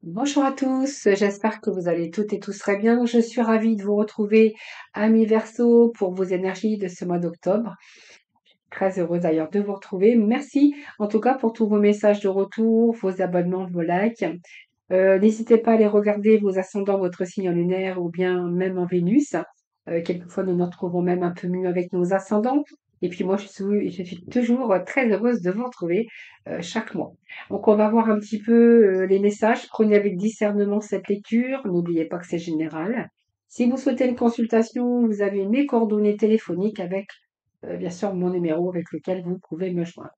Bonjour à tous, j'espère que vous allez toutes et tous très bien. Je suis ravie de vous retrouver, amis Verseau, pour vos énergies de ce mois d'octobre. Très heureuse d'ailleurs de vous retrouver. Merci en tout cas pour tous vos messages de retour, vos abonnements, vos likes. N'hésitez pas à aller regarder vos ascendants, votre signe lunaire ou bien même en Vénus. Quelquefois, nous nous retrouvons même un peu mieux avec nos ascendants. Et puis moi, je suis toujours très heureuse de vous retrouver chaque mois. Donc, on va voir un petit peu les messages. Prenez avec discernement cette lecture. N'oubliez pas que c'est général. Si vous souhaitez une consultation, vous avez mes coordonnées téléphoniques avec, bien sûr, mon numéro avec lequel vous pouvez me joindre.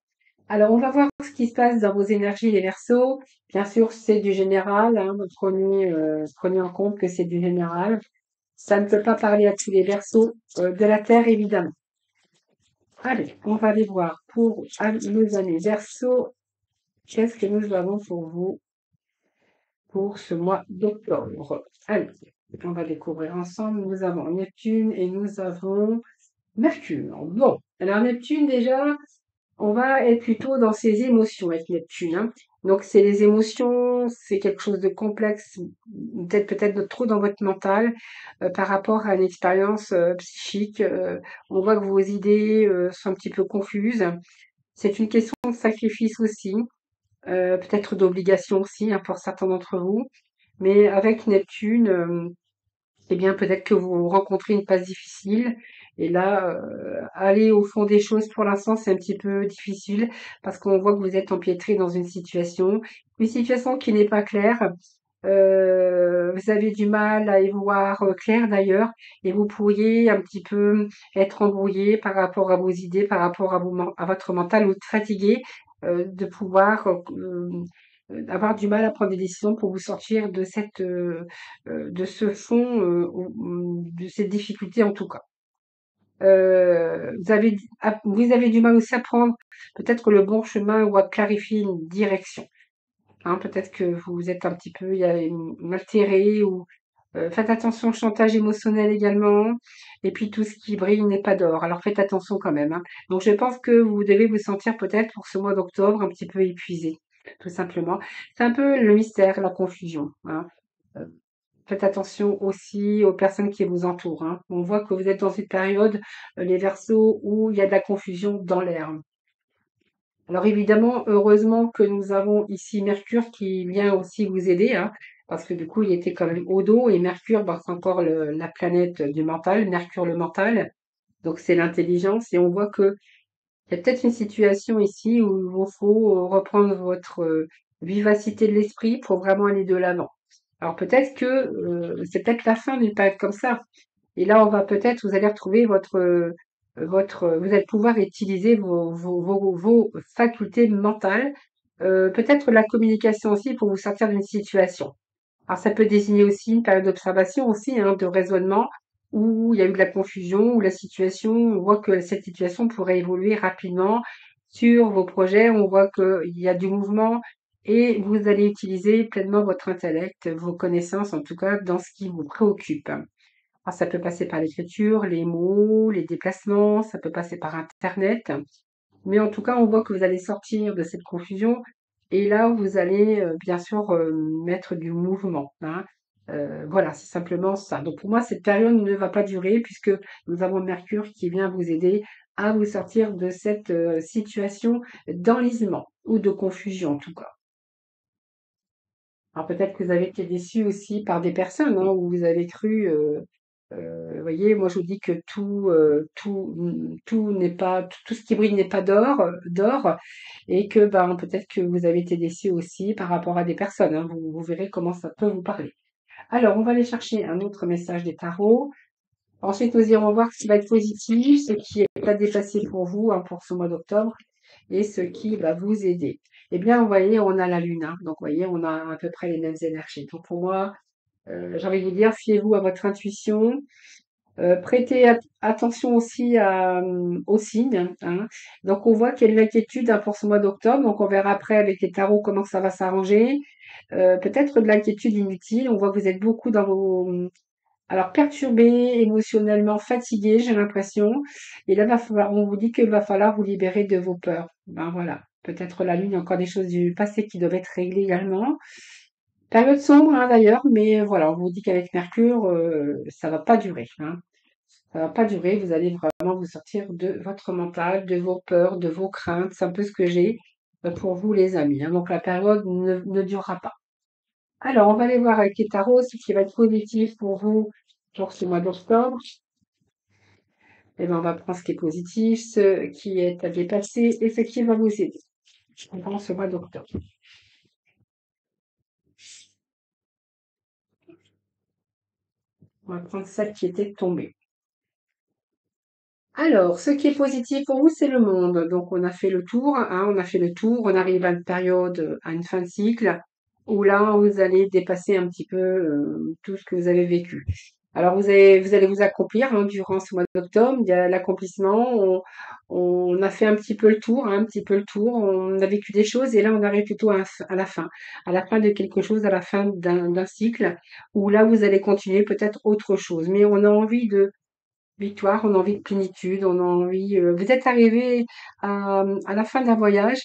Alors, on va voir ce qui se passe dans vos énergies, les Verseaux. Bien sûr, c'est du général, hein, prenez en compte que c'est du général. Ça ne peut pas parler à tous les Verseaux de la Terre, évidemment. Allez, on va aller voir pour nos amis Verseaux. Qu'est-ce que nous avons pour vous pour ce mois d'octobre? Allez, on va découvrir ensemble. Nous avons Neptune et nous avons Mercure. Bon, alors Neptune déjà, on va être plutôt dans ses émotions avec Neptune, hein. Donc c'est les émotions, c'est quelque chose de complexe, peut-être de trop dans votre mental par rapport à une expérience psychique. On voit que vos idées sont un petit peu confuses. C'est une question de sacrifice aussi, peut-être d'obligation aussi, hein, pour certains d'entre vous. Mais avec Neptune, eh bien, peut-être que vous rencontrez une passe difficile. Et là, aller au fond des choses pour l'instant, c'est un petit peu difficile parce qu'on voit que vous êtes empiétré dans une situation qui n'est pas claire. Vous avez du mal à y voir clair d'ailleurs, et vous pourriez un petit peu être embrouillé par rapport à vos idées, par rapport à votre mental ou fatigué de pouvoir avoir du mal à prendre des décisions pour vous sortir de ce fond, de cette difficulté en tout cas. Vous avez du mal aussi à prendre peut-être le bon chemin ou à clarifier une direction. Hein, peut-être que vous êtes un petit peu altéré ou faites attention au chantage émotionnel également. Et puis tout ce qui brille n'est pas d'or. Alors faites attention quand même, hein. Donc je pense que vous devez vous sentir peut-être pour ce mois d'octobre un petit peu épuisé, tout simplement. C'est un peu le mystère, la confusion, hein. Euh, Faites attention aussi aux personnes qui vous entourent, hein. On voit que vous êtes dans une période, les Verseaux, où il y a de la confusion dans l'air. Alors évidemment, heureusement que nous avons ici Mercure qui vient aussi vous aider, hein, parce que du coup, il était quand même au dos, et Mercure, bah, c'est encore la planète du mental, Mercure le mental, donc c'est l'intelligence, et on voit que il y a peut-être une situation ici où il vous faut reprendre votre vivacité de l'esprit pour vraiment aller de l'avant. Alors peut-être que c'est peut-être la fin d'une période comme ça. Et là, on va peut-être, vous allez retrouver vous allez pouvoir utiliser vos facultés mentales, peut-être la communication aussi pour vous sortir d'une situation. Alors ça peut désigner aussi une période d'observation aussi, hein, de raisonnement, où il y a eu de la confusion, où la situation, on voit que cette situation pourrait évoluer rapidement sur vos projets, on voit qu'il y a du mouvement et vous allez utiliser pleinement votre intellect, vos connaissances en tout cas dans ce qui vous préoccupe. Alors ça peut passer par l'écriture, les mots, les déplacements, ça peut passer par Internet. Mais en tout cas, on voit que vous allez sortir de cette confusion et là, vous allez bien sûr mettre du mouvement, hein. Voilà, c'est simplement ça. Donc pour moi, cette période ne va pas durer puisque nous avons Mercure qui vient vous aider à vous sortir de cette situation d'enlisement ou de confusion en tout cas. Alors peut-être que vous avez été déçu aussi par des personnes, hein, où vous avez cru, voyez, moi je vous dis que tout n'est pas, tout ce qui brille n'est pas d'or, et que ben peut-être que vous avez été déçu aussi par rapport à des personnes, hein. Vous verrez comment ça peut vous parler. Alors, on va aller chercher un autre message des tarots. Ensuite, nous irons voir ce qui va être positif, ce qui est à dépasser pour vous, hein, pour ce mois d'octobre, et ce qui va vous aider. Eh bien, vous voyez, on a la lune, hein. Donc, vous voyez, on a à peu près les mêmes énergies. Donc, pour moi, j'ai envie de vous dire, fiez-vous à votre intuition. Prêtez attention aussi aux signes, hein. Donc, on voit qu'il y a une inquiétude, hein, pour ce mois d'octobre. Donc, on verra après avec les tarots comment ça va s'arranger. Peut-être de l'inquiétude inutile. On voit que vous êtes beaucoup dans alors perturbé, émotionnellement fatigué, j'ai l'impression. Et là, on vous dit qu'il va falloir vous libérer de vos peurs. Ben voilà. Peut-être la lune, il y a encore des choses du passé qui doivent être réglées également. Période sombre, hein, d'ailleurs, mais voilà, on vous dit qu'avec Mercure, ça va pas durer, hein. Ça va pas durer, vous allez vraiment vous sortir de votre mental, de vos peurs, de vos craintes. C'est un peu ce que j'ai pour vous, les amis, hein. Donc la période ne durera pas. Alors, on va aller voir avec les tarots ce qui va être positif pour vous pour ce mois d'octobre. Et ben, on va prendre ce qui est positif, ce qui est à dépasser et ce qui va vous aider pendant ce mois d'octobre. On va prendre celle qui était tombée. Alors, ce qui est positif pour vous, c'est le monde. Donc, on a fait le tour, hein, on a fait le tour. On arrive à une période, à une fin de cycle, où là, vous allez dépasser un petit peu tout ce que vous avez vécu. Alors, vous allez vous accomplir hein, durant ce mois d'octobre. Il y a l'accomplissement. On a fait un petit peu le tour, hein, un petit peu le tour. On a vécu des choses et là, on arrive plutôt à la fin de quelque chose, à la fin d'un cycle, où là, vous allez continuer peut-être autre chose. Mais on a envie de victoire, on a envie de plénitude, on a envie. Vous êtes arrivé à la fin d'un voyage,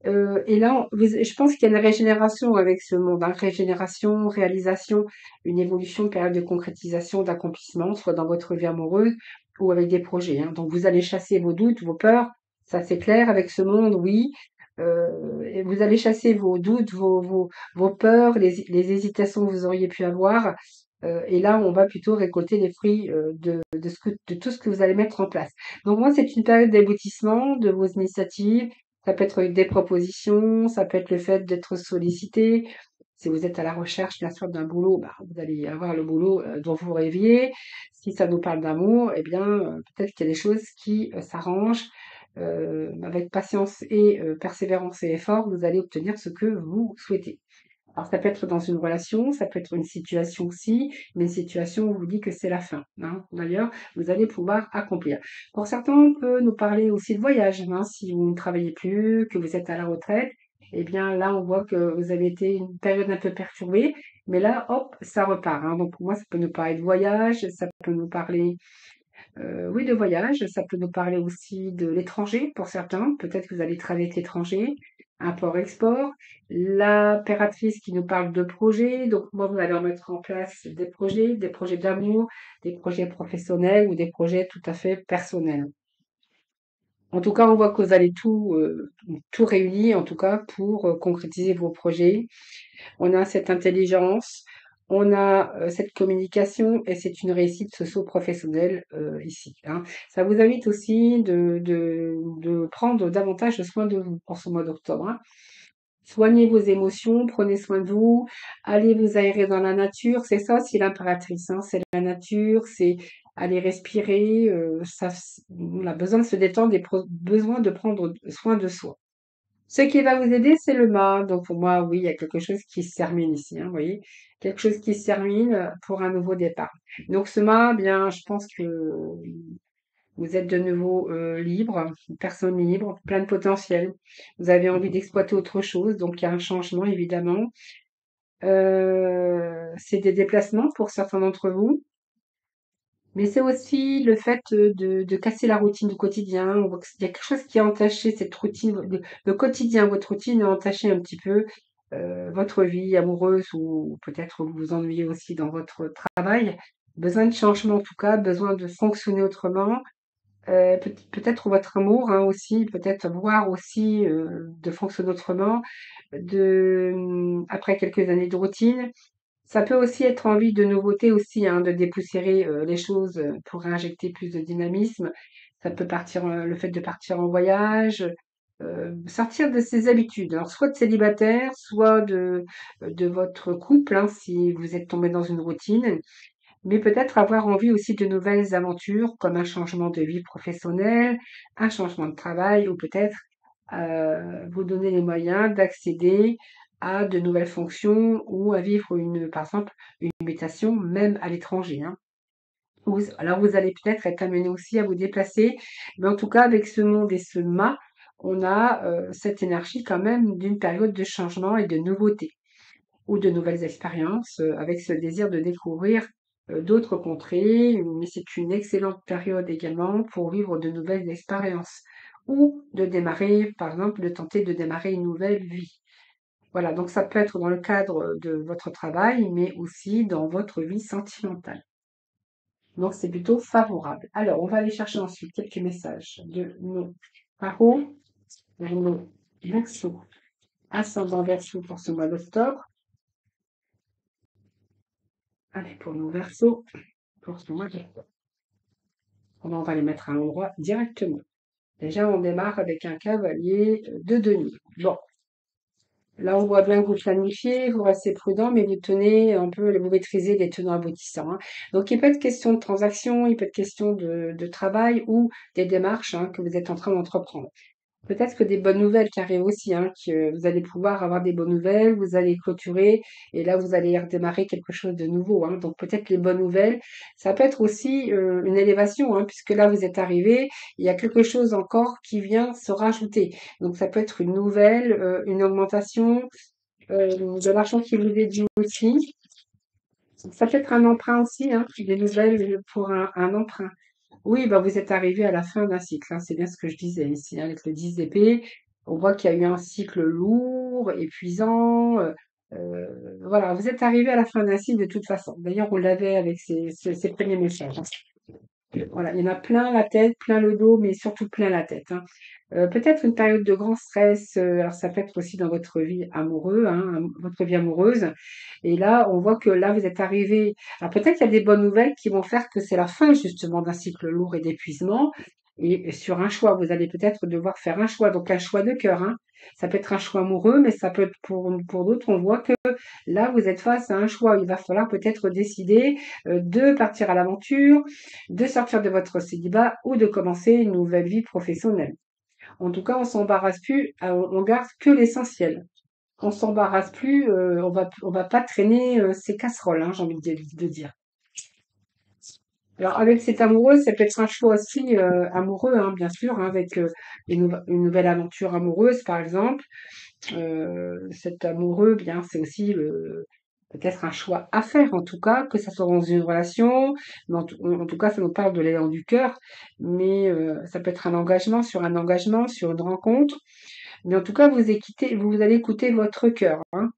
et là, je pense qu'il y a une régénération avec ce monde, hein, régénération, réalisation, une évolution, une période de concrétisation, d'accomplissement, soit dans votre vie amoureuse ou avec des projets. Hein. Donc, vous allez chasser vos doutes, vos peurs, ça c'est clair. Avec ce monde, oui. Et vous allez chasser vos doutes, vos peurs, les hésitations que vous auriez pu avoir. Et là, on va plutôt récolter les fruits de tout ce que vous allez mettre en place. Donc moi, c'est une période d'aboutissement de vos initiatives. Ça peut être des propositions, ça peut être le fait d'être sollicité. Si vous êtes à la recherche, bien sûr, d'un boulot, bah, vous allez avoir le boulot dont vous rêviez. Si ça nous parle d'amour, eh bien, peut-être qu'il y a des choses qui s'arrangent. Avec patience et persévérance et effort, vous allez obtenir ce que vous souhaitez. Alors, ça peut être dans une relation, ça peut être une situation aussi, mais une situation où on vous dit que c'est la fin, hein. D'ailleurs, vous allez pouvoir accomplir. Pour certains, on peut nous parler aussi de voyage, hein. Si vous ne travaillez plus, que vous êtes à la retraite, eh bien là, on voit que vous avez été une période un peu perturbée, mais là, hop, ça repart, hein. Donc, pour moi, ça peut nous parler de voyage, ça peut nous parler oui, de voyage, ça peut nous parler aussi de l'étranger pour certains. Peut-être que vous allez travailler avec l'étranger, import-export. L'impératrice qui nous parle de projets. Donc, moi, vous allez en mettre en place des projets d'amour, des projets professionnels ou des projets tout à fait personnels. En tout cas, on voit que vous allez tout réunir, en tout cas, pour concrétiser vos projets. On a cette intelligence, on a cette communication et c'est une réussite socio-professionnelle ici, hein. Ça vous invite aussi de prendre davantage soin de vous pour ce mois d'octobre, hein. Soignez vos émotions, prenez soin de vous, allez vous aérer dans la nature, c'est ça aussi l'impératrice, hein, c'est la nature, c'est aller respirer, on a besoin de se détendre et besoin de prendre soin de soi. Ce qui va vous aider, c'est le mât. Donc pour moi, oui, il y a quelque chose qui se termine ici, hein, vous voyez? Quelque chose qui se termine pour un nouveau départ. Donc ce mât, bien, je pense que vous êtes de nouveau libre, une personne libre, plein de potentiel. Vous avez envie d'exploiter autre chose, donc il y a un changement évidemment. C'est des déplacements pour certains d'entre vous. Mais c'est aussi le fait de casser la routine du quotidien. On voit qu'il y a quelque chose qui a entaché cette routine, le quotidien, votre routine a entaché un petit peu votre vie amoureuse ou peut-être vous vous ennuyez aussi dans votre travail. Besoin de changement en tout cas, besoin de fonctionner autrement. Peut-être votre amour hein, aussi, peut-être voir aussi de fonctionner autrement. Après quelques années de routine, ça peut aussi être envie de nouveauté aussi, hein, de dépoussiérer les choses pour injecter plus de dynamisme. Ça peut partir, le fait de partir en voyage, sortir de ses habitudes. Alors soit de célibataire, soit de votre couple, hein, si vous êtes tombé dans une routine, mais peut-être avoir envie aussi de nouvelles aventures, comme un changement de vie professionnelle, un changement de travail, ou peut-être vous donner les moyens d'accéder à de nouvelles fonctions ou à vivre par exemple, une mutation même à l'étranger, hein. Alors vous allez peut-être être amené aussi à vous déplacer, mais en tout cas avec ce monde et ce mât, on a cette énergie quand même d'une période de changement et de nouveauté ou de nouvelles expériences, avec ce désir de découvrir d'autres contrées, mais c'est une excellente période également pour vivre de nouvelles expériences ou de démarrer, par exemple, de tenter de démarrer une nouvelle vie. Voilà, donc ça peut être dans le cadre de votre travail, mais aussi dans votre vie sentimentale. Donc c'est plutôt favorable. Alors, on va aller chercher ensuite quelques messages de nos tarots, de nos versos, ascendant verso pour ce mois d'octobre. Allez, pour nos versos, pour ce mois d'octobre. On va les mettre à l'endroit directement. Déjà, on démarre avec un cavalier de denier. Bon, là, on voit bien que vous planifiez, vous restez prudent, mais vous tenez un peu, vous maîtrisez les tenants aboutissants, hein. Donc, il peut être question de transaction, il peut être question de travail ou des démarches, hein, que vous êtes en train d'entreprendre. Peut-être que des bonnes nouvelles qui arrivent aussi, hein, que vous allez pouvoir avoir des bonnes nouvelles, vous allez clôturer et là vous allez redémarrer quelque chose de nouveau, hein. Donc peut-être les bonnes nouvelles, ça peut être aussi une élévation, hein, puisque là vous êtes arrivé, il y a quelque chose encore qui vient se rajouter. Donc ça peut être une nouvelle, une augmentation, de l'argent qui vous est dû aussi. Ça peut être un emprunt aussi, hein, des nouvelles pour un emprunt. Oui, bah, vous êtes arrivé à la fin d'un cycle, hein, c'est bien ce que je disais ici, hein, avec le 10 d'épée. On voit qu'il y a eu un cycle lourd, épuisant. Voilà, vous êtes arrivé à la fin d'un cycle de toute façon. D'ailleurs, on l'avait avec ces premiers messages, hein. Voilà, il y en a plein la tête, plein le dos, mais surtout plein la tête, hein. Peut-être une période de grand stress, alors ça peut être aussi dans votre vie amoureuse, hein, votre vie amoureuse. Et là, on voit que là, vous êtes arrivé. Alors peut-être qu'il y a des bonnes nouvelles qui vont faire que c'est la fin justement d'un cycle lourd et d'épuisement. Et sur un choix, vous allez peut-être devoir faire un choix, donc un choix de cœur, hein. Ça peut être un choix amoureux, mais ça peut être pour d'autres, on voit que là, vous êtes face à un choix. Il va falloir peut-être décider de partir à l'aventure, de sortir de votre célibat ou de commencer une nouvelle vie professionnelle. En tout cas, on s'embarrasse plus, on garde que l'essentiel. On s'embarrasse plus, on va pas traîner ses casseroles, hein, j'ai envie de dire. Alors avec cet amoureux, ça peut être un choix aussi amoureux, hein, bien sûr, hein, avec une nouvelle aventure amoureuse, par exemple. Cet amoureux, bien, c'est aussi peut-être un choix à faire, en tout cas, que ça soit dans une relation, mais en tout cas, ça nous parle de l'élan du cœur, mais ça peut être un engagement, sur une rencontre, mais en tout cas, vous allez écouter votre cœur, hein.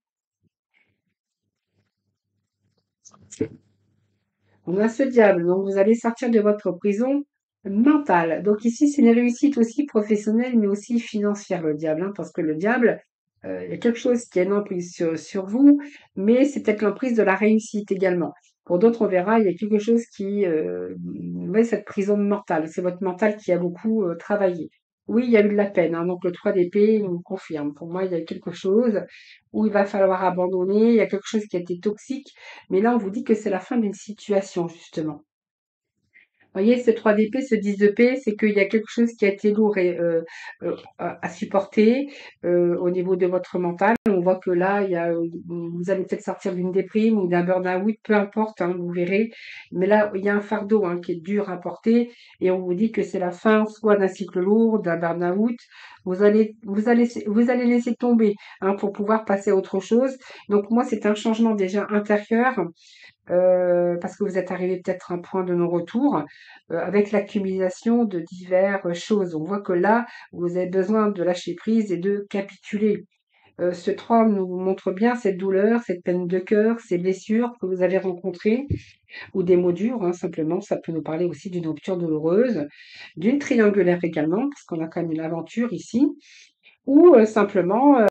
On a ce diable, donc vous allez sortir de votre prison mentale. Donc ici, c'est une réussite aussi professionnelle, mais aussi financière, le diable, hein, parce que le diable, il y a quelque chose qui a une emprise sur vous, mais c'est peut-être l'emprise de la réussite également. Pour d'autres, on verra, il y a quelque chose qui, ouais, cette prison mentale, c'est votre mental qui a beaucoup travaillé. Oui, il y a eu de la peine, hein, donc le 3 d'épée nous confirme. Pour moi, il y a quelque chose où il va falloir abandonner, il y a quelque chose qui a été toxique, mais là, on vous dit que c'est la fin d'une situation, justement. Voyez, ce 3 d'épée, ce 10 d'épée, c'est qu'il y a quelque chose qui a été lourd et à supporter au niveau de votre mental. On voit que là, vous allez peut-être sortir d'une déprime ou d'un burn-out, peu importe, hein, vous verrez. Mais là, il y a un fardeau, hein, qui est dur à porter et on vous dit que c'est la fin soit d'un cycle lourd, d'un burn-out. Vous allez laisser tomber, hein, pour pouvoir passer à autre chose. Donc moi, c'est un changement déjà intérieur parce que vous êtes arrivé peut-être à un point de non-retour, avec l'accumulation de diverses choses. On voit que là, vous avez besoin de lâcher prise et de capituler. Ce 3 nous montre bien cette douleur, cette peine de cœur, ces blessures que vous avez rencontrées ou des mots durs, hein, simplement. Ça peut nous parler aussi d'une rupture douloureuse, d'une triangulaire également, parce qu'on a quand même une aventure ici, ou simplement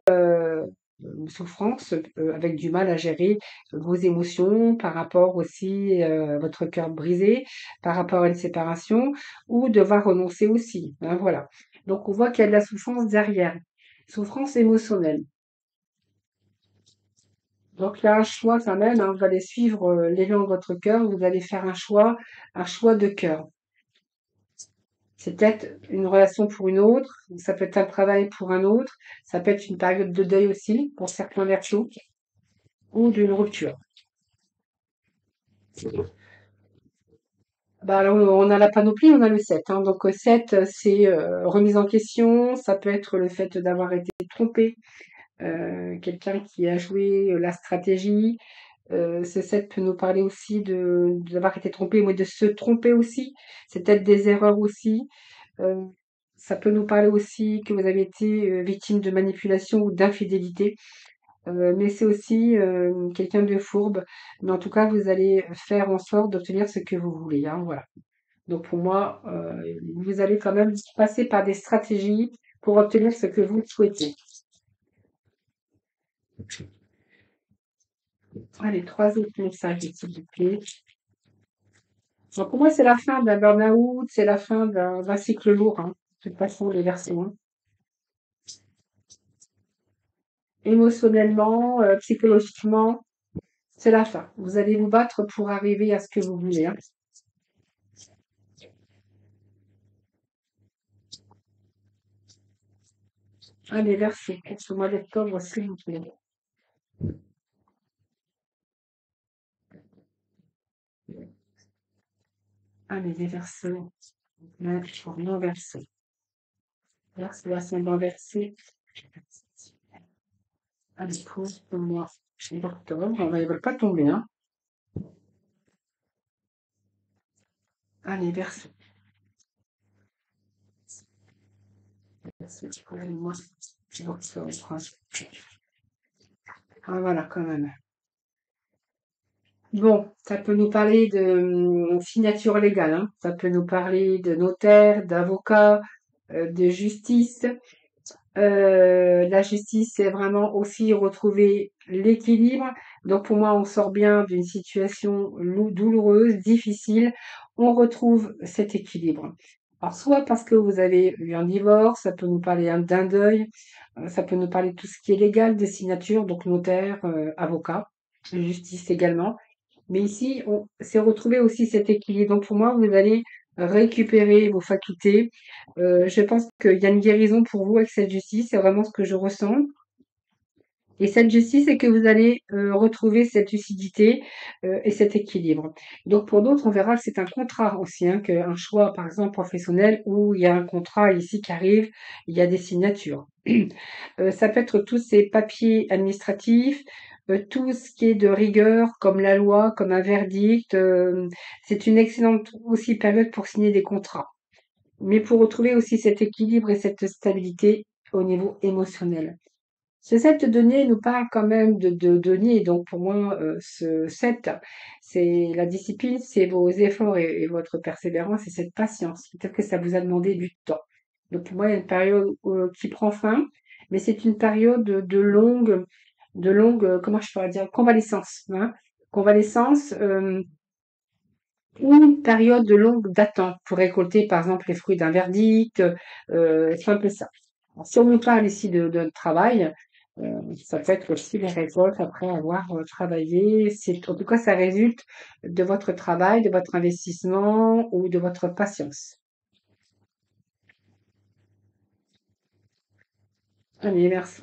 une souffrance, avec du mal à gérer vos émotions par rapport aussi, votre cœur brisé, par rapport à une séparation ou devoir renoncer aussi, hein, voilà. Donc on voit qu'il y a de la souffrance derrière, souffrance émotionnelle. Donc il y a un choix quand même, hein, vous allez suivre, l'élan de votre cœur, vous allez faire un choix de cœur. C'est peut-être une relation pour une autre, ça peut être un travail pour un autre, ça peut être une période de deuil aussi pour certains versos ou d'une rupture. Bah, alors, on a la panoplie, on a le 7, hein. Donc 7, c'est remise en question, ça peut être le fait d'avoir été trompé, quelqu'un qui a joué la stratégie. Ce 7 peut nous parler aussi d'avoir été trompé, mais de se tromper aussi. C'est peut-être des erreurs aussi. Euh, Ça peut nous parler aussi que vous avez été victime de manipulation ou d'infidélité. mais c'est aussi quelqu'un de fourbe. Mais en tout cas, vous allez faire en sorte d'obtenir ce que vous voulez, hein, voilà. Donc pour moi, vous allez quand même passer par des stratégies pour obtenir ce que vous souhaitez. Allez, trois autres messages, s'il vous plaît. Donc pour moi, c'est la fin d'un burn-out, c'est la fin d'un cycle lourd, hein, de toute façon, les versions, hein. Émotionnellement, psychologiquement, c'est la fin. Vous allez vous battre pour arriver à ce que vous voulez, hein. Allez, verset pour ce mois d'octobre, s'il vous plaît. Allez, les versets. Là, pour non verser. Verset, verset, non versé. Allez, pour le mois d'octobre. Ils veulent pas tomber, hein. Allez, verset. Verset pour le mois d'octobre. Ah, voilà, quand même. Bon, ça peut nous parler de signature légale, hein. Ça peut nous parler de notaire, d'avocat, de justice. La justice, c'est vraiment aussi retrouver l'équilibre. Donc pour moi, on sort bien d'une situation douloureuse, difficile. On retrouve cet équilibre. Alors soit parce que vous avez eu un divorce, ça peut nous parler d'un deuil, ça peut nous parler de tout ce qui est légal, des signatures, donc notaire, avocat, justice également. Mais ici, on s'est retrouvé aussi cet équilibre. Donc pour moi, vous allez récupérer vos facultés. Je pense qu'il y a une guérison pour vous avec cette justice, c'est vraiment ce que je ressens. Et cette justice, c'est que vous allez retrouver cette lucidité et cet équilibre. Donc pour d'autres, on verra que c'est un contrat aussi, hein, qu'un choix, par exemple, professionnel, où il y a un contrat ici qui arrive, il y a des signatures. Ça peut être tous ces papiers administratifs, tout ce qui est de rigueur, comme la loi, comme un verdict. C'est une excellente aussi période pour signer des contrats. Mais pour retrouver aussi cet équilibre et cette stabilité au niveau émotionnel. Ce 7 de denier nous parle quand même de denier. Donc pour moi, ce 7, c'est la discipline, c'est vos efforts et votre persévérance et cette patience. Peut-être que ça vous a demandé du temps. Donc pour moi, il y a une période qui prend fin, mais c'est une période de longue, comment je pourrais dire, convalescence, hein. Convalescence, ou une période de longue d'attente pour récolter, par exemple, les fruits d'un verdict, c'est un peu ça. Alors, si on nous parle ici de travail, ça peut être aussi les récoltes après avoir travaillé. En tout cas, ça résulte de votre travail, de votre investissement ou de votre patience. Allez, merci.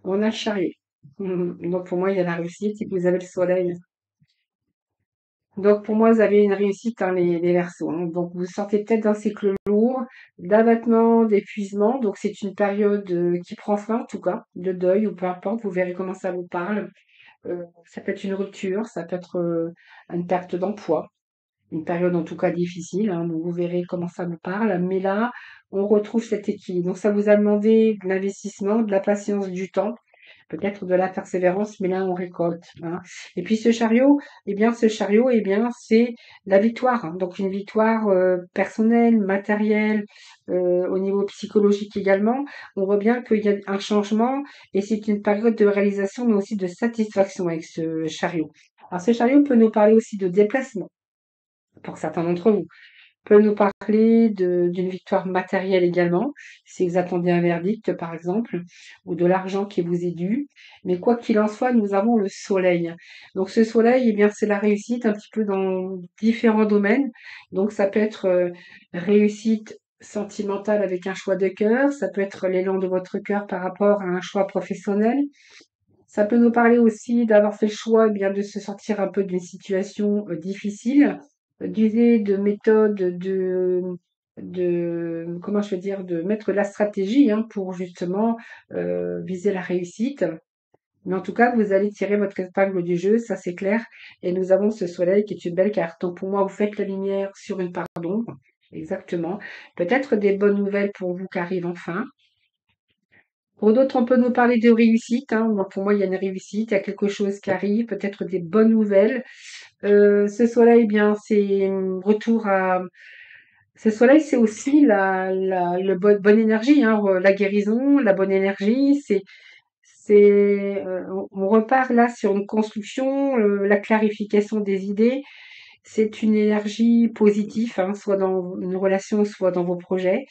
On a le chariot. Donc, pour moi, il y a la réussite. Si vous avez le soleil, donc pour moi, vous avez une réussite dans les Verseaux, hein. Donc vous sortez peut-être d'un cycle lourd, d'abattement, d'épuisement. Donc c'est une période qui prend fin, en tout cas, de deuil ou peu importe. Vous verrez comment ça vous parle. Ça peut être une rupture, ça peut être une perte d'emploi, une période en tout cas difficile, hein. Donc vous verrez comment ça vous parle. Mais là, on retrouve cet équilibre. Donc ça vous a demandé de l'investissement, de la patience, du temps, peut-être de la persévérance, mais là on récolte, hein. Et puis ce chariot, eh bien, c'est la victoire, hein. Donc une victoire personnelle, matérielle, au niveau psychologique également. On voit bien qu'il y a un changement et c'est une période de réalisation, mais aussi de satisfaction avec ce chariot. Alors ce chariot peut nous parler aussi de déplacement pour certains d'entre vous, peut nous parler d'une victoire matérielle également, si vous attendez un verdict par exemple, ou de l'argent qui vous est dû. Mais quoi qu'il en soit, nous avons le soleil. Donc ce soleil, eh bien, c'est la réussite un petit peu dans différents domaines. Donc ça peut être réussite sentimentale avec un choix de cœur, ça peut être l'élan de votre cœur par rapport à un choix professionnel. Ça peut nous parler aussi d'avoir fait le choix, eh bien, de se sortir un peu d'une situation difficile, d'user de méthodes comment je veux dire, de mettre la stratégie, hein, pour justement viser la réussite. Mais en tout cas, vous allez tirer votre épingle du jeu, ça c'est clair. Et nous avons ce soleil qui est une belle carte. Donc pour moi, vous faites la lumière sur une part d'ombre. Exactement. Peut-être des bonnes nouvelles pour vous qui arrivent enfin. Pour d'autres, on peut nous parler de réussite, hein. Moi, pour moi, il y a une réussite, il y a quelque chose qui arrive, peut-être des bonnes nouvelles. Ce soleil, eh bien, c'est retour à ce soleil, c'est aussi le bonne énergie, hein, la guérison, la bonne énergie. On repart là sur une construction, la clarification des idées. C'est une énergie positive, hein, soit dans une relation, soit dans vos projets,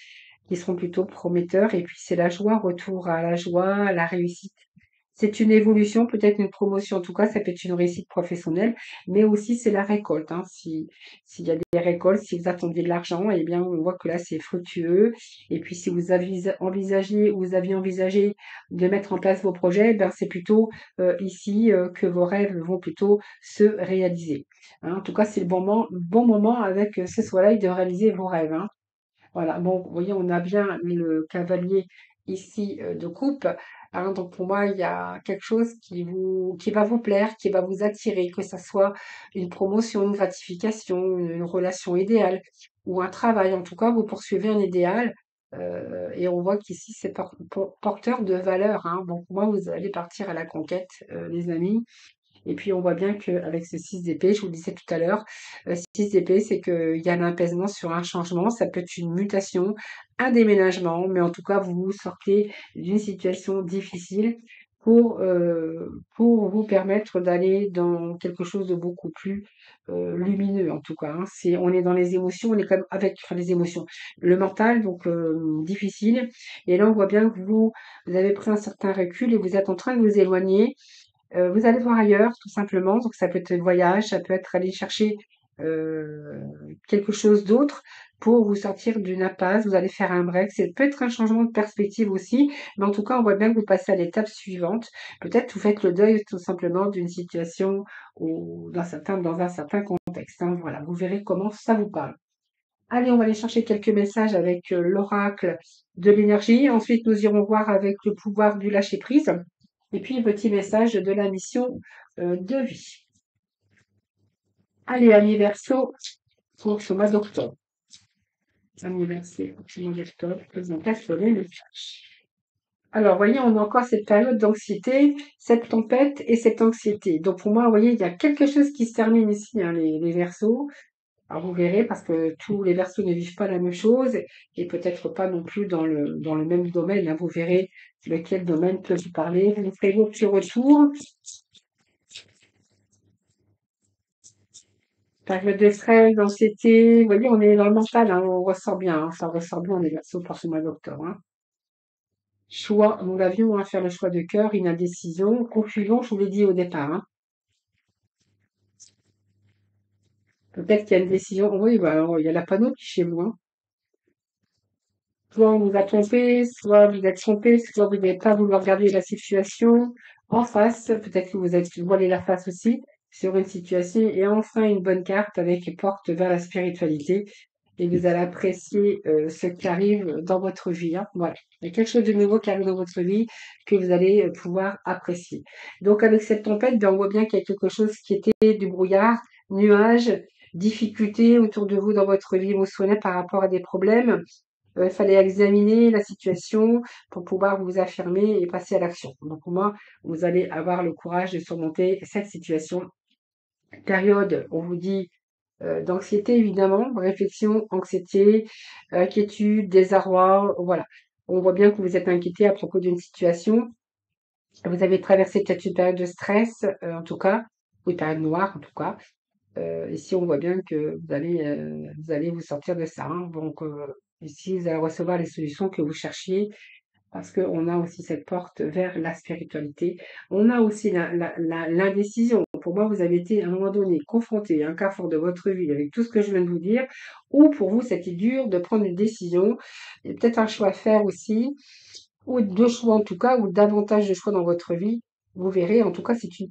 qui seront plutôt prometteurs. Et puis c'est la joie, retour à la joie, à la réussite. C'est une évolution, peut-être une promotion, en tout cas, ça peut être une réussite professionnelle, mais aussi c'est la récolte, hein. S'il y a des récoltes, si vous attendiez de l'argent, eh bien, on voit que là, c'est fructueux. Et puis, si vous aviez envisagé, ou vous aviez envisagé de mettre en place vos projets, eh ben, c'est plutôt ici que vos rêves vont plutôt se réaliser, hein. En tout cas, c'est le bon moment avec ce soleil de réaliser vos rêves, hein. Voilà, bon, vous voyez, on a bien le cavalier ici de coupe, hein, donc pour moi, il y a quelque chose qui va vous plaire, qui va vous attirer, que ça soit une promotion, une gratification, une relation idéale ou un travail. En tout cas, vous poursuivez un idéal et on voit qu'ici, c'est porteur de valeur, hein. Donc, pour moi, vous allez partir à la conquête, les amis. Et puis on voit bien qu'avec ce 6 d'épée, je vous le disais tout à l'heure, 6 d'épée, c'est qu'il y a un apaisement sur un changement, ça peut être une mutation, un déménagement, mais en tout cas, vous sortez d'une situation difficile pour vous permettre d'aller dans quelque chose de beaucoup plus lumineux, en tout cas, hein. On est dans les émotions, on est comme avec enfin, les émotions, le mental, donc difficile. Et là, on voit bien que vous avez pris un certain recul et vous êtes en train de vous éloigner. Vous allez voir ailleurs, tout simplement. Donc ça peut être le voyage, ça peut être aller chercher heu, quelque chose d'autre pour vous sortir d'une impasse. Vous allez faire un break. C'est peut-être un changement de perspective aussi, mais en tout cas, on voit bien que vous passez à l'étape suivante. Peut-être vous faites le deuil tout simplement d'une situation ou dans un certain contexte, hein. Voilà, vous verrez comment ça vous parle. Allez, on va aller chercher quelques messages avec, l'oracle de l'énergie. Ensuite, nous irons voir avec le pouvoir du lâcher prise. Et puis, petit message de la mission de vie. Allez, amis Verseau, pour ce mois d'octobre. Amis Verseau, pour ce mois d'octobre, présentation les messages. Alors, voyez, on a encore cette période d'anxiété, cette tempête et cette anxiété. Donc, pour moi, vous voyez, il y a quelque chose qui se termine ici, hein, les Verseaux. Alors, vous verrez, parce que tous les Verseaux ne vivent pas la même chose et peut-être pas non plus dans le même domaine, hein. Vous verrez lequel domaine peut vous parler. Vous ferez vos petits retours. Période de stress, d'anxiété, vous voyez, on est dans le mental, hein, on ressort bien, hein, ça ressort bien les Verseaux pour ce mois d'octobre, hein. Choix, nous l'avions à faire le choix de cœur, une indécision, confusion, je vous l'ai dit au départ, hein. Peut-être qu'il y a une décision, oui, bah alors, il y a la panoplie chez vous, hein. Soit on vous a trompé, soit vous êtes trompé, soit vous n'avez pas voulu regarder la situation en face, peut-être que vous êtes voilé la face aussi sur une situation, et enfin une bonne carte avec porte vers la spiritualité. Et vous allez apprécier ce qui arrive dans votre vie, hein. Voilà. Il y a quelque chose de nouveau qui arrive dans votre vie que vous allez pouvoir apprécier. Donc avec cette tempête, ben, on voit bien qu'il y a quelque chose qui était du brouillard, nuages, difficultés autour de vous dans votre vie émotionnelle par rapport à des problèmes. Il fallait examiner la situation pour pouvoir vous affirmer et passer à l'action. Donc pour moi, vous allez avoir le courage de surmonter cette situation. Période, on vous dit d'anxiété évidemment, réflexion, anxiété, inquiétude, désarroi, voilà. On voit bien que vous êtes inquiété à propos d'une situation. Vous avez traversé peut-être une période de stress, en tout cas, ou une période noire en tout cas. Ici, on voit bien que vous allez vous sortir de ça, hein. Donc, ici, vous allez recevoir les solutions que vous cherchiez parce qu'on a aussi cette porte vers la spiritualité. On a aussi l'indécision. Pour moi, vous avez été à un moment donné confronté à un carrefour de votre vie avec tout ce que je viens de vous dire, ou pour vous, c'était dur de prendre une décision. Il y a peut-être un choix à faire aussi, ou deux choix en tout cas, ou davantage de choix dans votre vie. Vous verrez, en tout cas, c'est une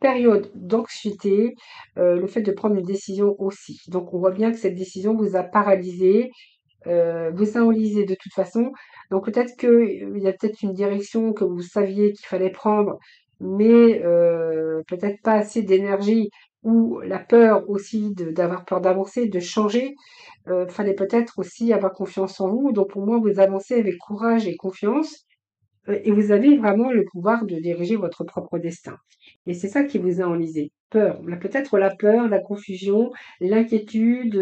période d'anxiété, le fait de prendre une décision aussi. Donc, on voit bien que cette décision vous a paralysé, vous enlisez de toute façon. Donc peut-être qu'il y a peut-être une direction que vous saviez qu'il fallait prendre, mais peut-être pas assez d'énergie ou la peur aussi d'avoir peur d'avancer, de changer. Fallait peut-être aussi avoir confiance en vous. Donc pour moi, vous avancez avec courage et confiance. et vous avez vraiment le pouvoir de diriger votre propre destin. Et c'est ça qui vous a enlisé. Peur, peut-être la peur, la confusion, l'inquiétude,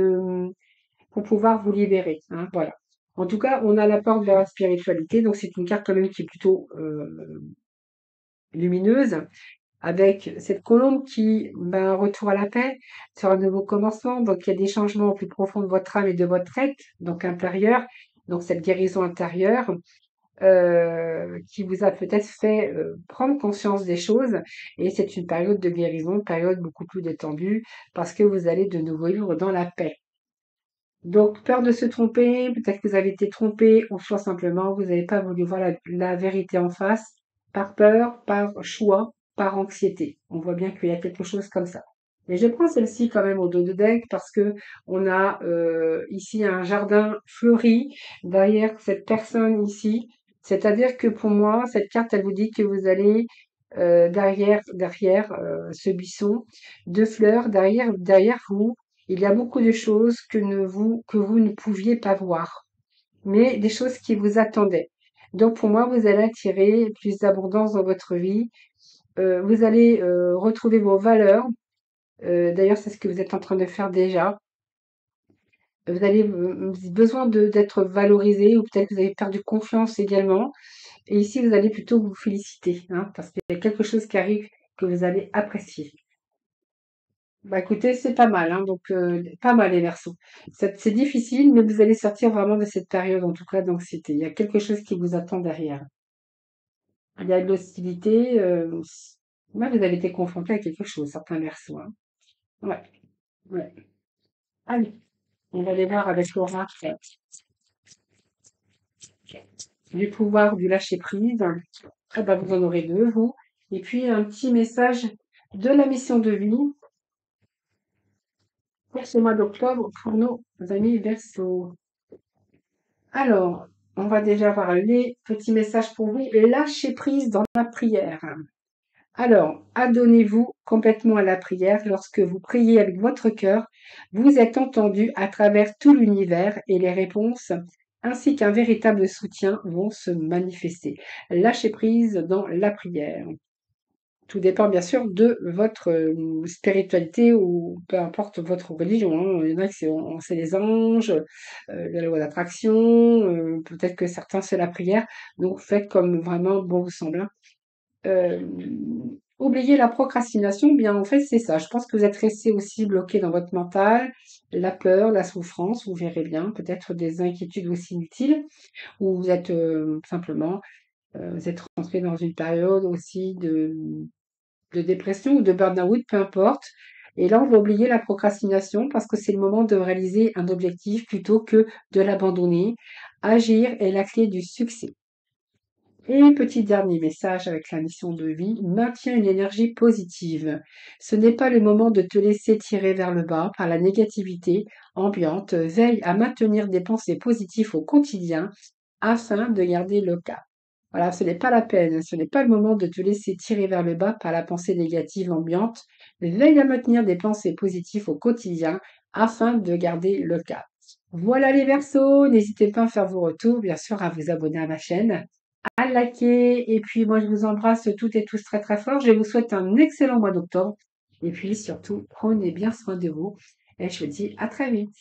pour pouvoir vous libérer, hein, voilà. En tout cas, on a la porte vers la spiritualité, donc c'est une carte quand même qui est plutôt lumineuse, avec cette colombe qui, ben, retour à la paix, sur un nouveau commencement, donc il y a des changements au plus profond de votre âme et de votre être, donc intérieur, donc cette guérison intérieure, qui vous a peut-être fait prendre conscience des choses, et c'est une période de guérison, une période beaucoup plus détendue, parce que vous allez de nouveau vivre dans la paix. Donc, peur de se tromper, peut-être que vous avez été trompé, ou soit simplement vous n'avez pas voulu voir la vérité en face, par peur, par choix, par anxiété. On voit bien qu'il y a quelque chose comme ça. Mais je prends celle-ci quand même au dos de deck parce que on a ici un jardin fleuri derrière cette personne ici. C'est-à-dire que pour moi, cette carte, elle vous dit que vous allez derrière ce buisson de fleurs, derrière vous, il y a beaucoup de choses que vous ne pouviez pas voir, mais des choses qui vous attendaient. Donc pour moi, vous allez attirer plus d'abondance dans votre vie. Vous allez retrouver vos valeurs. D'ailleurs, c'est ce que vous êtes en train de faire déjà. Vous avez besoin d'être valorisé ou peut-être que vous avez perdu confiance également. Et ici, vous allez plutôt vous féliciter, hein, parce qu'il y a quelque chose qui arrive que vous allez apprécier. Bah écoutez, c'est pas mal, hein, donc pas mal les Verseaux. C'est difficile, mais vous allez sortir vraiment de cette période, en tout cas d'anxiété. Il y a quelque chose qui vous attend derrière. Il y a de l'hostilité. Ouais, vous avez été confronté à quelque chose, certains Verseaux, hein. Ouais, ouais. Allez, on va aller voir avec l'oracle du pouvoir du lâcher prise. Ah bah vous en aurez deux, vous. Et puis un petit message de la mission de vie pour ce mois d'octobre pour nos amis Verseaux. Alors, on va déjà voir les petits messages pour vous. Lâchez prise dans la prière. Alors, adonnez-vous complètement à la prière. Lorsque vous priez avec votre cœur, vous êtes entendu à travers tout l'univers et les réponses ainsi qu'un véritable soutien vont se manifester. Lâchez prise dans la prière. Tout dépend bien sûr de votre spiritualité ou peu importe votre religion, hein. Il y en a qui c'est les anges, la loi d'attraction, peut-être que certains c'est la prière. Donc faites comme vraiment bon vous semble, hein. Oubliez la procrastination, bien en fait c'est ça. Je pense que vous êtes resté aussi bloqué dans votre mental, la peur, la souffrance, vous verrez bien, peut-être des inquiétudes aussi inutiles, ou vous êtes simplement, vous êtes rentré dans une période aussi de dépression ou de burn-out, peu importe. Et là, on va oublier la procrastination parce que c'est le moment de réaliser un objectif plutôt que de l'abandonner. Agir est la clé du succès. Et un petit dernier message avec la mission de vie, maintiens une énergie positive. Ce n'est pas le moment de te laisser tirer vers le bas par la négativité ambiante. Veille à maintenir des pensées positives au quotidien afin de garder le cap. Voilà, ce n'est pas la peine, ce n'est pas le moment de te laisser tirer vers le bas par la pensée négative ambiante. Veille à maintenir des pensées positives au quotidien afin de garder le cap. Voilà les Verseaux, n'hésitez pas à faire vos retours, bien sûr, à vous abonner à ma chaîne, à liker, et puis moi je vous embrasse toutes et tous très très fort. Je vous souhaite un excellent mois d'octobre, et puis surtout, prenez bien soin de vous, et je vous dis à très vite.